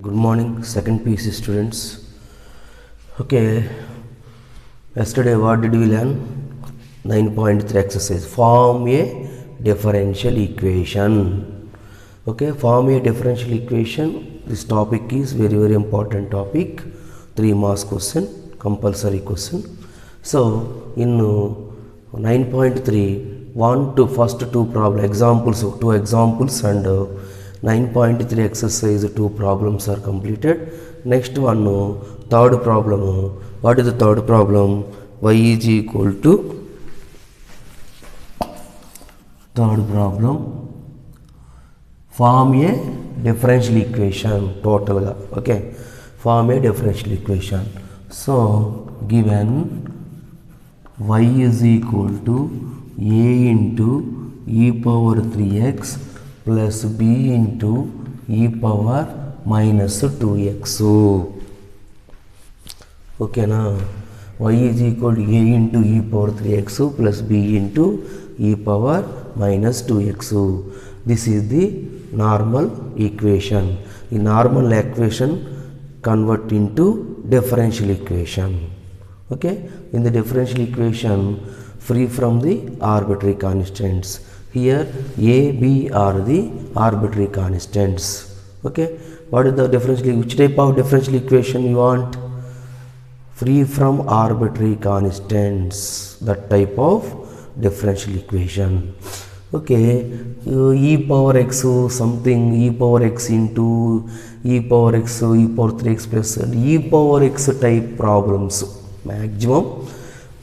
Good morning, second PC students. Okay, yesterday what did we learn? 9.3 exercise. Form a differential equation. Okay, form a differential equation. This topic is very important topic. 3 marks question, compulsory question. So in 9.3, first two problem examples, two examples, and 9.3 exercise 2 problems are completed. Next one, third problem. What is the third problem? Y is equal to, third problem, form a differential equation total. Okay, form a differential equation. So given y is equal to a into e power 3x plus b into e power minus 2x. Okay, now y is equal to a into e power 3x plus b into e power minus 2x. This is the normal equation. The normal equation convert into differential equation. Okay, in the differential equation, free from the arbitrary constants. Here a, b are the arbitrary constants. Okay, what is the differential? Which type of differential equation you want? Free from arbitrary constants. That type of differential equation. Okay, e power x something, e power x into e power x, e power 3x plus e power x type problems. Maximum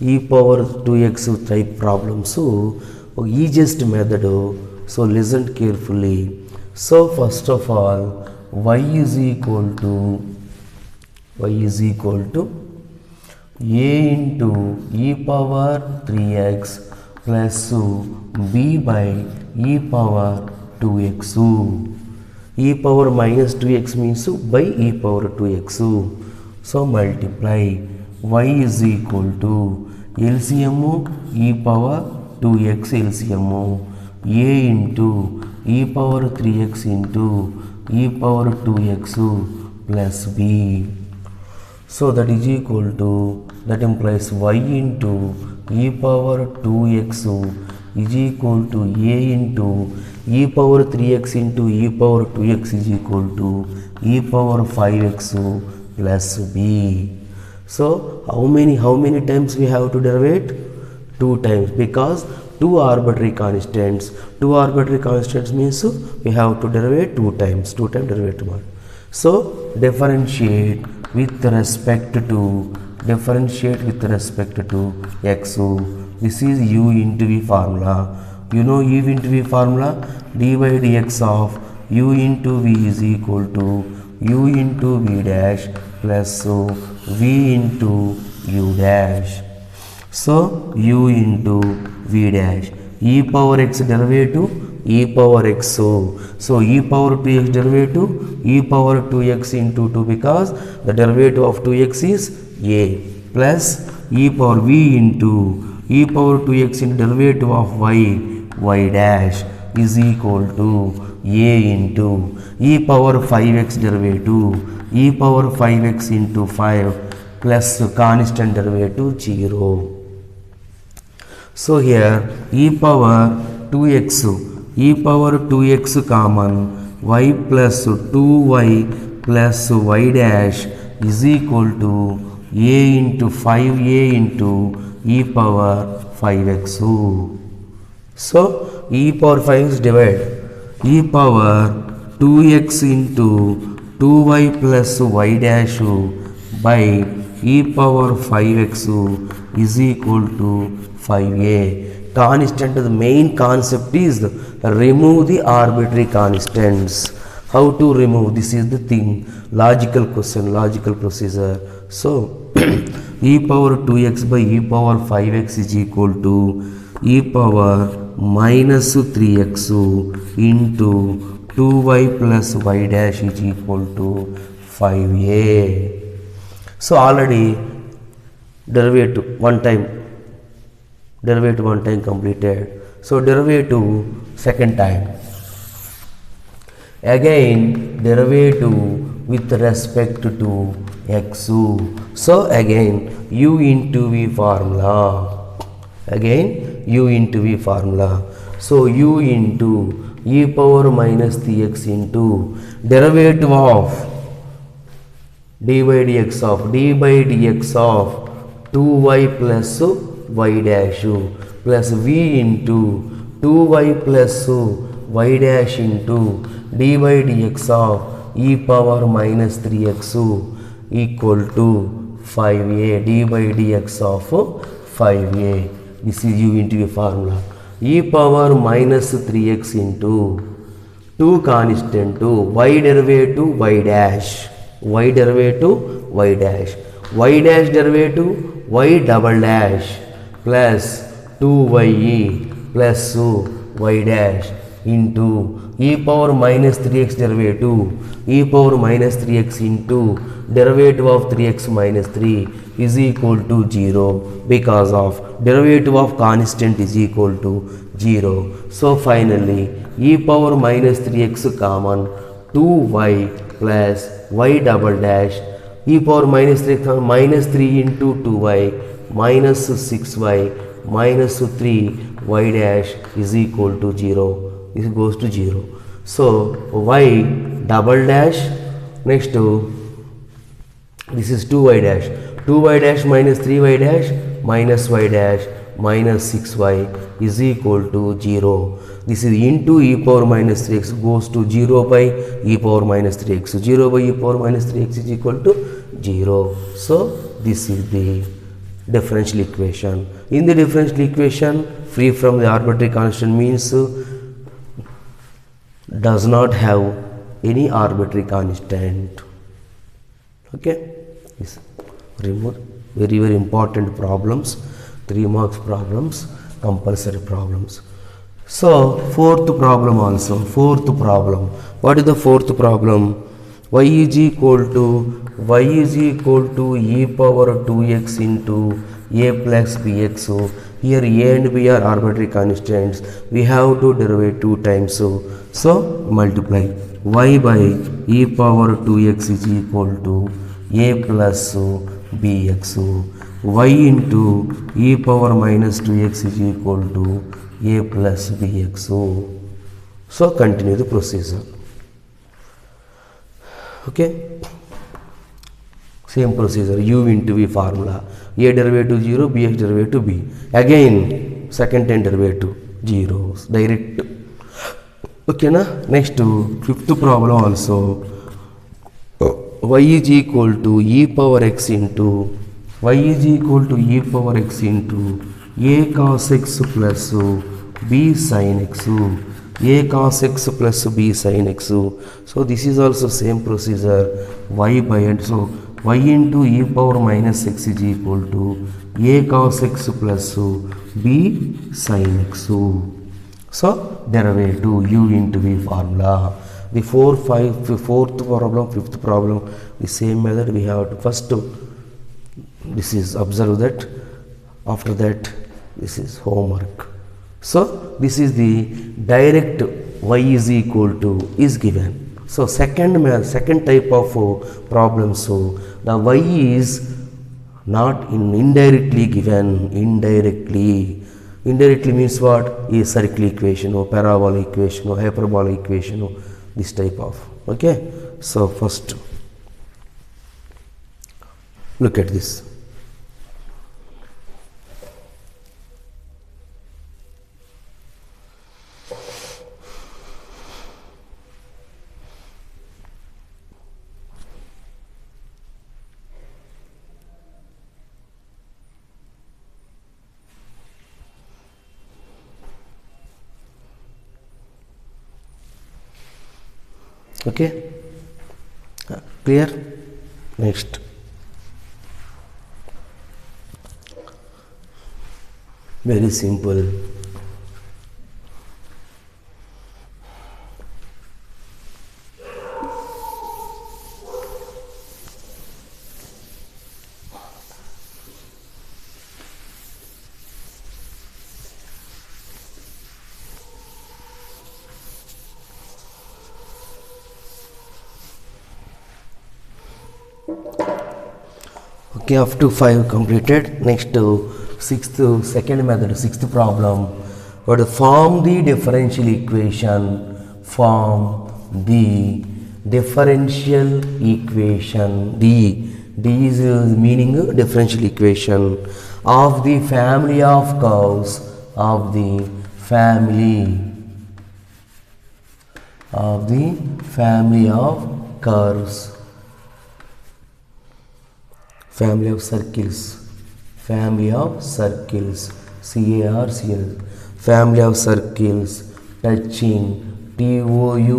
e power 2x type problems. So easiest method. So listen carefully. So first of all, y is equal to a into e power 3x plus b by e power 2x. E power minus 2x means by e power 2x. So multiply. Y is equal to LCM e power 2x LCM a into e power 3x into e power 2x plus b. So that is equal to, that implies y into e power 2x is equal to a into e power 3x into e power 2x is equal to e power 5x plus b. So how many times we have to derivate? 2 times, because two arbitrary constants. Two arbitrary constants means we have to derivate 2 times. 2 times derivative. So differentiate with respect to x. This is u into v formula. You know u into v formula. dy dx of u into v is equal to u into v dash plus v into u dash. So u into v dash, e power x derivative e power x. So e power 2x derivative e power 2x into 2, because the derivative of 2x is a, plus e power v into e power 2x into derivative of y dash is equal to a into e power 5x derivative e power 5x into 5 plus constant derivative 0. So here e power 2x common, y plus 2y plus y dash is equal to a into 5a into e power 5x. So e power 5 is divided. E power 2x into 2y plus y dash by e power 5x is equal to 5a. Constant, the main concept is remove the arbitrary constants. How to remove? This is the thing. Logical question, logical procedure. So e power 2x by e power 5x is equal to e power minus 3x into 2y plus y dash is equal to 5a. So already derivative one time completed. So derivative second time. Again derivative with respect to x. So again u into v formula. Again u into v formula. So u into e power minus 3x into derivative of d by dx of 2y plus y dash plus v into 2y plus y dash into d by dx of e power minus 3x equal to 5a d by dx of 5a. This is u into a formula. E power minus 3x into 2 constant to y derivative y dash derivative y double dash plus 2ye plus y dash into e power minus 3x derivative e power minus 3x into derivative of 3x minus 3 is equal to 0 because of derivative of constant is equal to 0. So finally e power minus 3x common 2y plus y double dash e power minus 3 minus 3 into 2y minus 6y minus 3y dash is equal to 0. This goes to 0. So y double dash next to this is 2y dash minus 3y dash minus y dash minus 6y is equal to 0. This is into e power minus 3x goes to 0 by e power minus 3x. So 0 by e power minus 3x is equal to 0. So this is the differential equation. In the differential equation, free from the arbitrary constant means does not have any arbitrary constant. Okay, this remove very important problems, 3 marks problems, compulsory problems. So fourth problem. What is the fourth problem? y is equal to e power 2x into a plus bx. So here a and b are arbitrary constants. We have to derive 2 times. So multiply y by e power 2x is equal to a plus bx. Y into e power minus 2x is equal to a plus bx. So continue the procedure. Okay, same procedure, u into v formula, a derivative 0, bx derivative b, again second time derivative 0 direct. Okay na. Next fifth problem also, y is equal to e power x into a cos x plus b sin x, a cos x plus b sin x. So this is also same procedure, y by and so y into e power minus x is equal to a cos x plus b sin x. So derivative u into v formula. The fourth problem, fifth problem, the same method. We have to first this is observe that, after that this is homework. So this is the direct y is equal to is given. So second type of problem. So the y is not indirectly given. Indirectly means what? A circle equation or parabola equation or hyperbola equation or this type of. Okay. So first look at this. Okay, clear? Next, very simple. Okay, up to 5 completed. Next second method, sixth problem. But form the differential equation. Form the differential equation. D is meaning differential equation of the family of curves of the family of curves, family of circles, CARCL, family of circles touching, TOUCHING,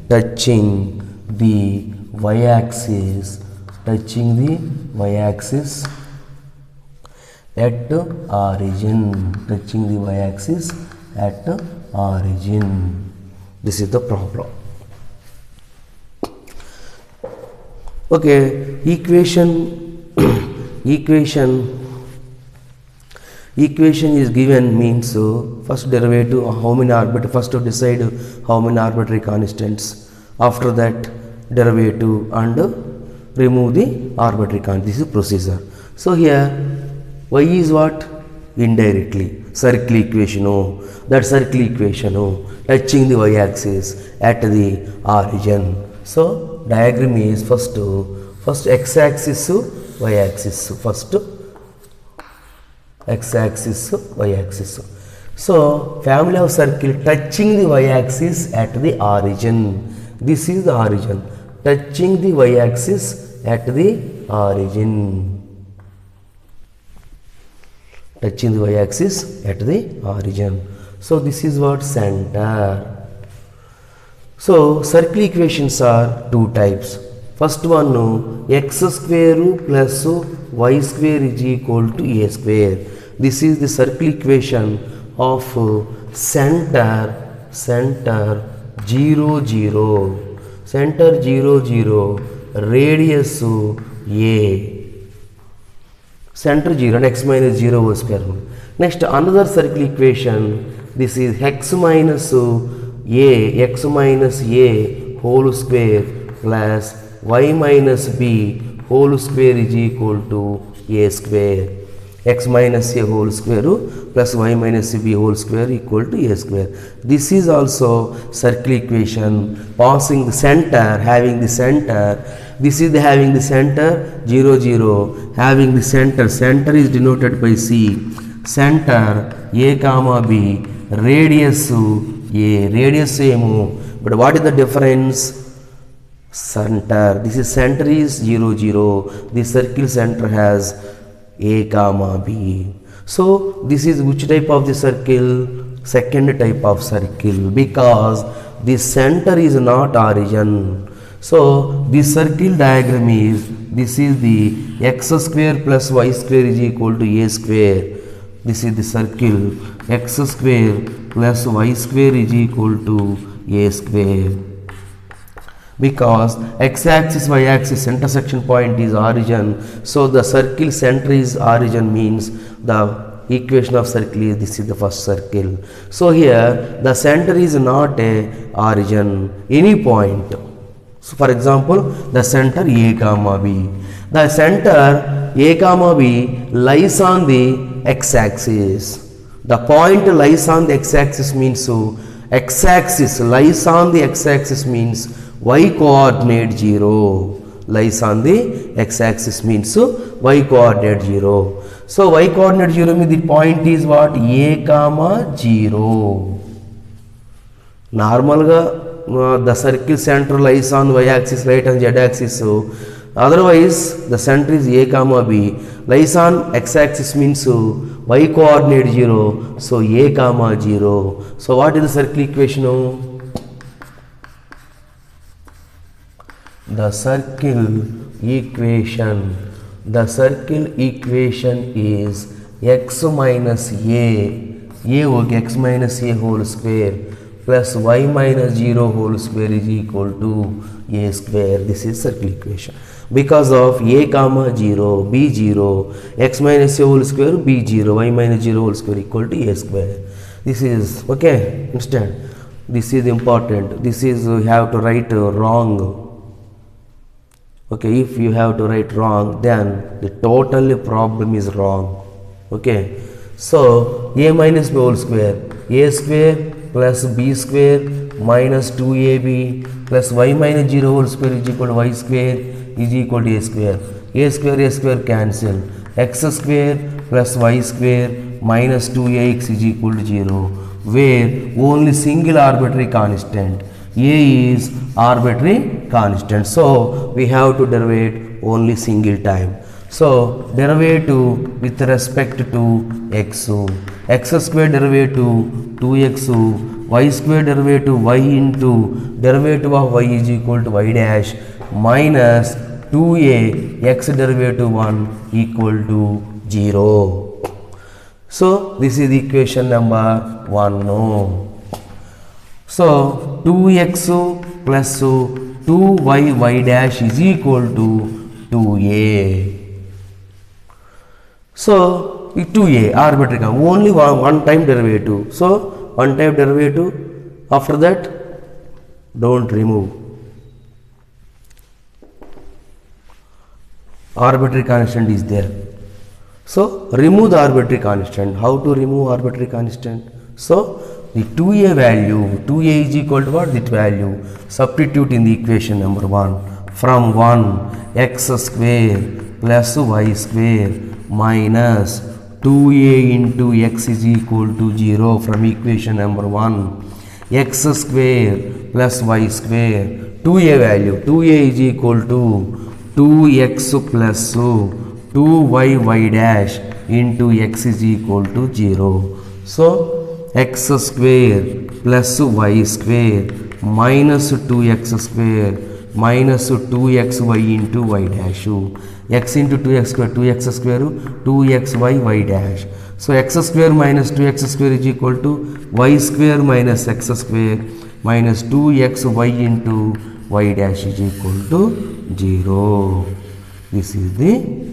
touching the y-axis, at origin, touching the y-axis at origin. This is the problem. Okay, equation is given means first derivative how many arbitrary, first to decide how many arbitrary constants, after that derivative and remove the arbitrary constant. This is procedure. So here y is what? Indirectly circle equation, touching the y-axis at the origin. So diagram is first x-axis, y-axis, first x-axis, y-axis. So family of circle touching the y-axis at the origin. This is the origin, touching the y-axis at the origin. Touching the y-axis at the origin. So this is what? Center. So circle equations are two types. First one, x square plus y square is equal to a square. This is the circle equation of center 0 0, center 0 0, radius a, center 0 and x minus 0 whole square. Next another circle equation, this is x minus a whole square plus y minus b whole square is equal to a square. X minus a whole square plus y minus b whole square equal to a square. This is also circle equation passing the center, having the center. This is having the center 0 0, having the center is denoted by C, center a comma b, radius a, radius same, but what is the difference? Center, this is center is 0 0, this circle center has a comma b. So this is which type of the circle? Second type of circle, because the center is not origin. So this circle diagram is, this is the x square plus y square is equal to a square. This is the circle, x square plus y square is equal to a square. Because x-axis, y-axis intersection point is origin, so the circle center is origin, means the equation of circle is, this is the first circle. So here the center is not a origin, any point. So for example, the center a comma b. The center a comma b lies on the x-axis. The point lies on the x-axis means x-axis lies on the x-axis means y coordinate 0, lies on the x-axis means y coordinate 0. So y coordinate 0 means the point is what? A comma 0. Normal the circle center lies on y-axis, right, and z-axis. Otherwise the center is a comma b, lies on x-axis means y coordinate 0, so a comma 0. So what is the circle equation? The circle equation is x minus a x minus a whole square plus y minus 0 whole square is equal to a square. This is circle equation. Because of a comma 0, b 0, x minus a whole square, b 0, y minus 0 whole square equal to a square. This is okay. Understand? This is important. This is you have to write wrong. Okay, if you have to write wrong, then the totally problem is wrong. Okay, so a minus b whole square, a square plus b square minus 2ab plus y minus 0 whole square is equal to y square is equal to a square cancel, x square plus y square minus 2ax is equal to 0, where only single arbitrary constant a is arbitrary constant, so we have to derive only single time. So derivative with respect to x square derivative 2x, y square derivative y into derivative of y is equal to y dash minus 2a x derivative 1 equal to 0. So this is equation number 1. So 2x plus 2y y dash is equal to 2a. So 2a arbitrary only one time derivative. So one time derivative, after that don't remove. Arbitrary constant is there. So remove the arbitrary constant. How to remove arbitrary constant? So the 2a value, 2a is equal to what? That value. Substitute in the equation number 1. From 1 x square plus y square minus 2a into x is equal to 0 from equation number 1. X square plus y square, 2a value, 2a is equal to 2x plus 2y y dash into x is equal to 0. So x square plus y square minus 2x square minus 2xy into y dash. X into 2x square 2xy y dash. So x square minus 2x square is equal to y square minus x square minus 2xy into y dash is equal to 0. This is the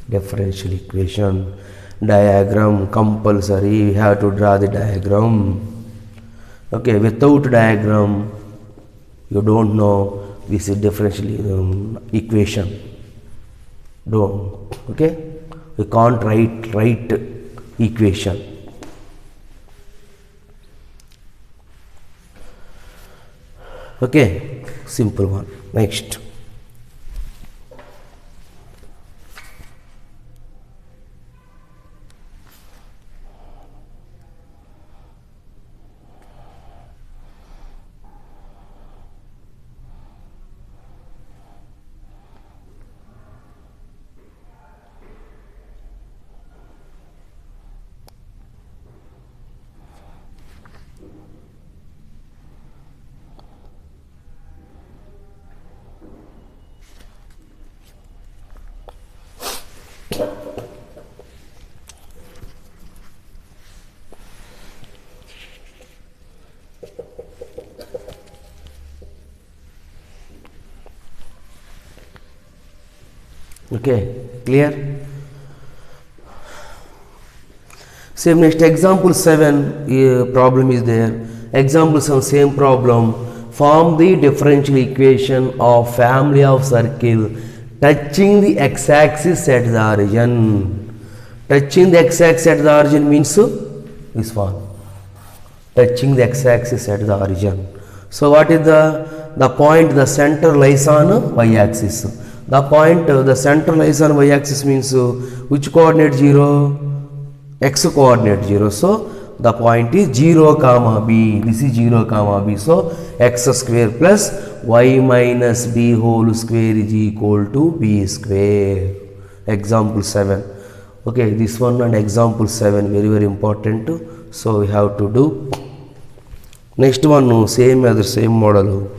differential equation. Diagram compulsory, we have to draw the diagram. Okay, without diagram you don't know this is differential equation. Don't. Okay, we can't write equation. Okay, simple one. Next. Okay, clear? Same next example 7 problem is there. Example 7 same problem. Form the differential equation of family of circle touching the x-axis at the origin. Touching the x-axis at the origin means this one. Touching the x-axis at the origin. So what is the point? The center lies on y-axis. The point, the center lies on y-axis means which coordinate? 0, x coordinate 0. So the point is 0 comma b. This is 0 comma b. So x square plus y minus b whole square is equal to b square. Example 7. Okay, this one and example 7 very important. So we have to do. Next one same as the same model.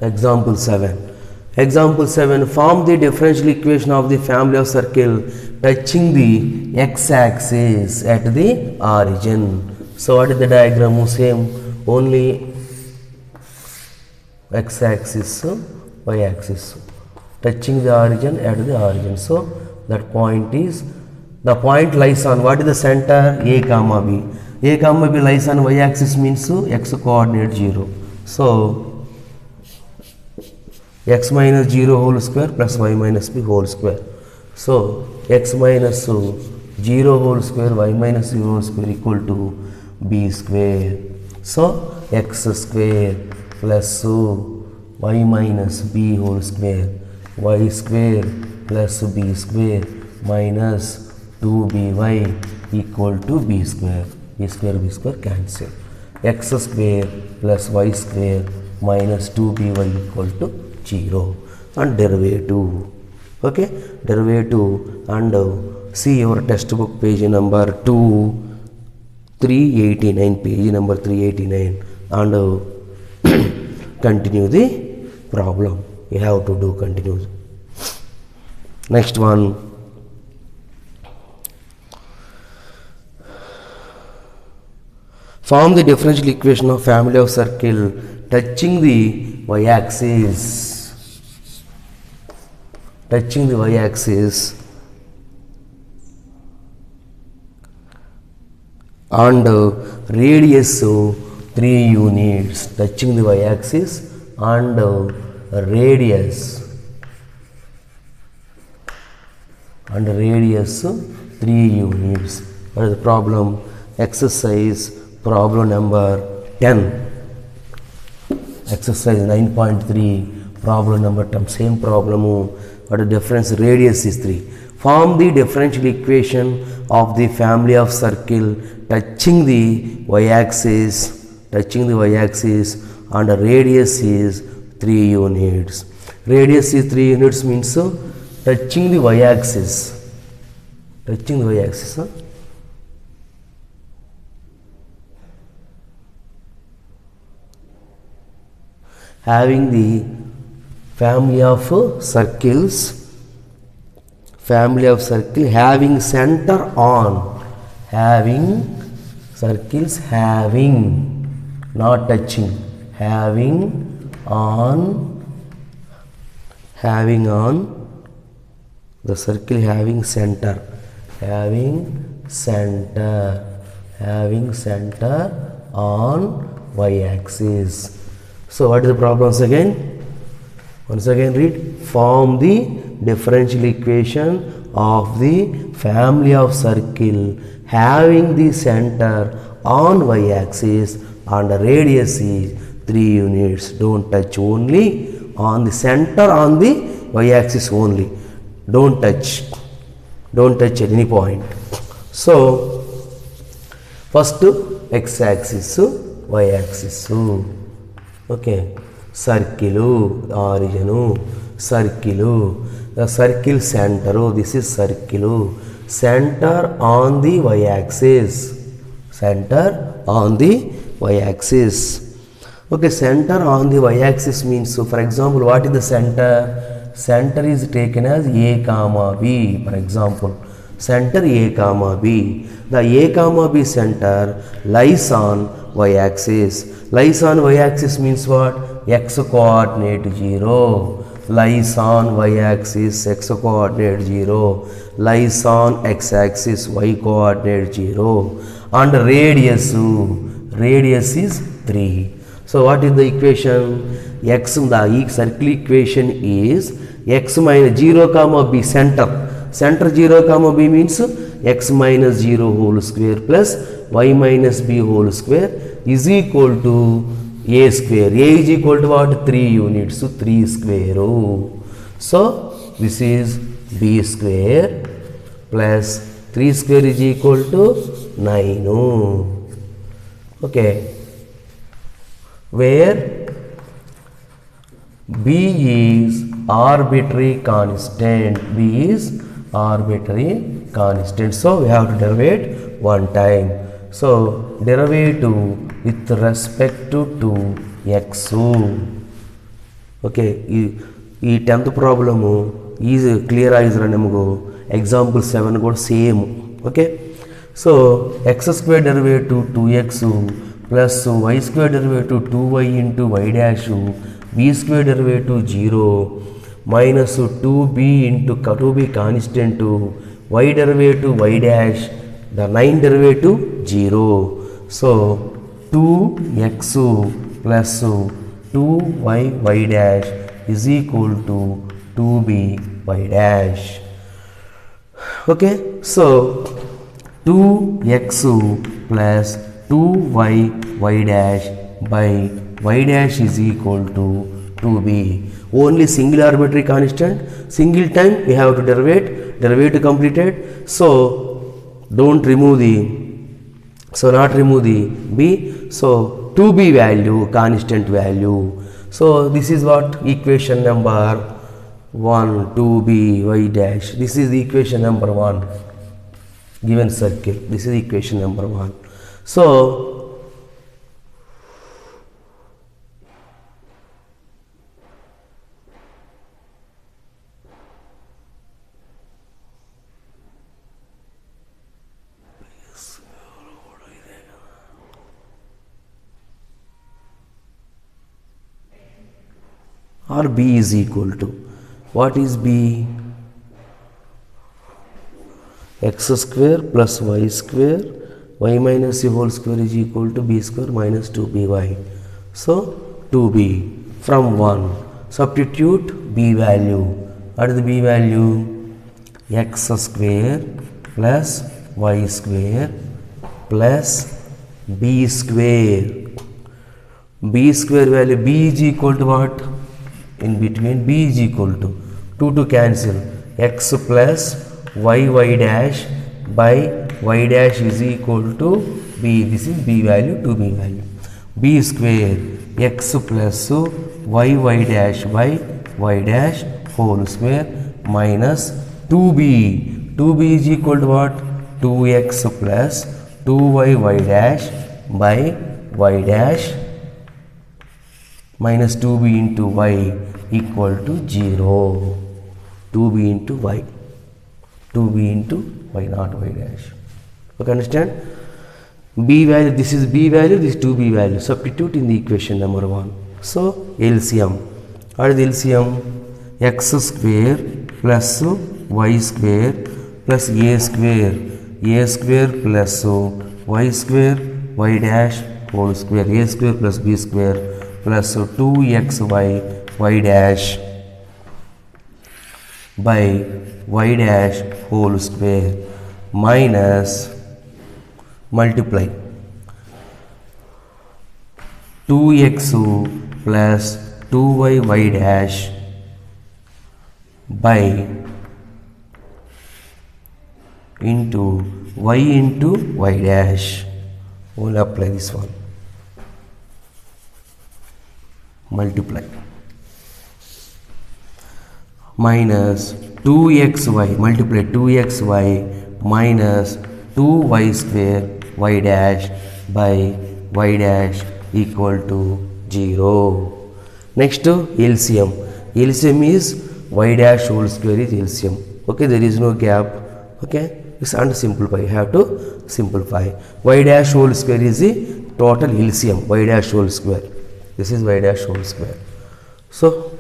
Example 7. Example 7. Form the differential equation of the family of circle touching the x-axis at the origin. So what is the diagram? Same. only x-axis, y-axis, touching the origin at the origin. So that point is, the point lies on, what is the center? A comma b. A comma b lies on y-axis means x coordinate 0. So x minus 0 whole square plus y minus b whole square. So x minus 0 whole square, y minus 0 whole square equal to b square. So x square plus y minus b whole square, y square plus b square minus 2by equal to b square. B square cancel. X square plus y square minus 2by equal to 0. And derivative. Okay, derivative, and see your textbook page number 389, page number 389, and continue the problem. You have to do continue. Next one, form the differential equation of family of circle touching the y-axis. Touching the y-axis and radius 3 units. Touching the y-axis and radius 3 units. What is the problem? Exercise problem number 10. Exercise 9.3, problem number 10. Same problem. What is the difference? Radius is 3. Form the differential equation of the family of circle touching the y-axis, and the radius is 3 units. Radius is 3 units means touching the y-axis. Having the family of circle having center on, not touching, having on the circle having center on y-axis. So what is the problems again? Once again read. Form the differential equation of the family of circle having the center on y-axis and the radius is 3 units. Don't touch, only on the center on the y-axis only. Don't touch at any point. So first x-axis, y-axis. Okay, circle, origin, circle, the circle center, this is circle, center on the y-axis, Okay, center on the y-axis means, so for example, what is the center? Center is taken as A comma B, for example, center A comma B. The A comma B center lies on y-axis. Lies on y-axis means what? X coordinate 0. Lies on y-axis, x coordinate 0. Lies on x-axis, y coordinate 0. And radius is 3. So what is the equation? X, the circle equation is x minus 0 comma b, center 0 comma b means x minus 0 whole square plus y minus b whole square is equal to a square. A is equal to what? 3 units. So 3 square. So this is b square plus 3 square is equal to 9. Okay, where b is arbitrary constant. So we have to derivate one time. So derivative with respect to x. Okay, ಈ 10th problem is clear ಆಗಿದ್ರೆ ನಮಗೂ example 7 ಕೂಡ same. Okay, so x square derivative 2x plus y square derivative 2y into y dash b square derivative 0 minus 2b into 2b constant y derivative y dash the 9 derivative 0. So 2x plus 2y y dash is equal to 2b y dash. Okay, so 2x plus 2y y dash by y dash is equal to 2b. Only single arbitrary constant, single time we have to derivative completed. So don't remove the, so not remove the b, so 2b value, constant value. So this is what equation number 1, 2b y dash. This is the equation number 1 given circle. This is equation number 1. So or b is equal to, what is b? X square plus y square, y minus the whole square is equal to b square minus 2by. So 2b from 1, substitute b value. What is the b value? X square plus y square plus b square. B square value, b is equal to what? In between, b is equal to 2 to cancel, x plus y dash by y dash is equal to b. This is b value, 2b value. B square x plus y dash by y dash whole square minus 2b. 2b is equal to what? 2x plus 2y dash by y dash minus 2b into y equal to 0. 2b into y. 2b into y not y dash. Okay, understand? B value, this is b value, this is 2b value. Substitute in the equation number 1. So LCM. What is the LCM? X square plus y square plus a square. A square plus y square y dash whole square. A square plus b square plus 2xy y dash by y dash whole square minus multiply 2x plus 2y y dash by into y dash. We'll apply this one. Multiply minus 2xy, multiply 2xy minus 2y square y dash by y dash equal to 0. Next LCM. LCM is y dash whole square is LCM. Okay, there is no gap. Okay, it's simplify. You have to simplify. Y dash whole square is the total LCM. Y dash whole square. This is y dash whole square. So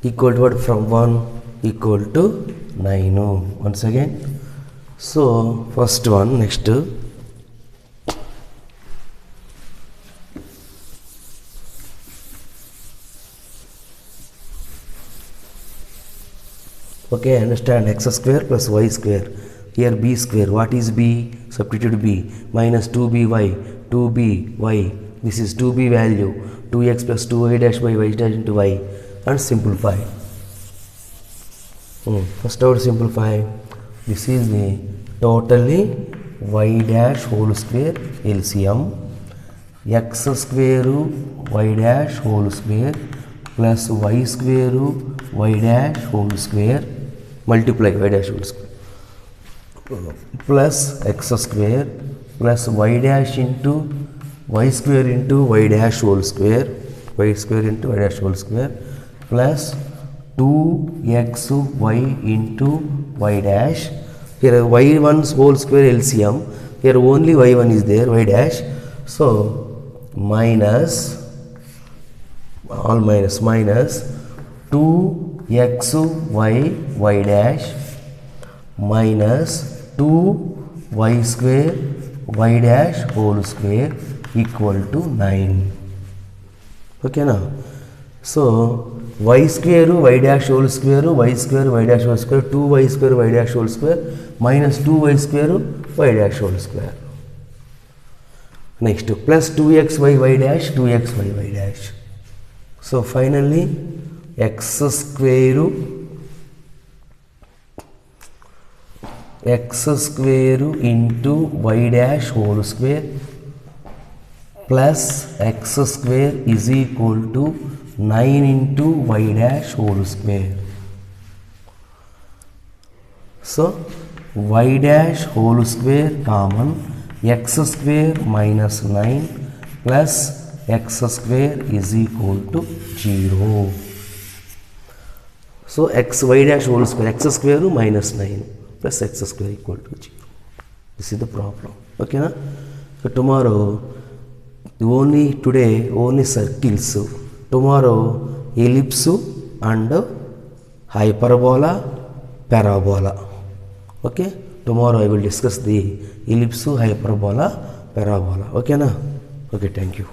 equal to what? From 1 equal to 9. Once again, so first one, next, okay, understand, x square plus y square. Here b square, what is b? Substitute b, minus 2by, 2by, this is 2b value, 2x plus 2y dash by y dash into y, and simplify. First I would simplify. This is the totally y dash whole square LCM, x square y dash whole square plus y square y dash whole square, multiply y dash whole square, plus x square plus y dash into y square into y dash whole square, y square into y dash whole square, plus 2xy into y dash. Here y1's whole square LCM, here only y1 is there, y dash, so minus, all minus, minus 2xy y dash minus 2y square y dash whole square equal to 9. Okay now, so y square y dash whole square, y square y dash whole square, 2y square y dash whole square minus 2y square y dash whole square. Next, plus 2xy y dash, 2xy y dash. So finally x square into y dash whole square plus x square is equal to 9 into y dash whole square. So y dash whole square common, x square minus 9 plus x square is equal to 0. So x y dash whole square, x square minus 9 plus x square equal to 0. This is the problem. Okay na? So tomorrow, only today only circles, tomorrow ellipse and hyperbola, parabola. Okay, tomorrow I will discuss the ellipse, hyperbola, parabola. Okay na? Okay, thank you.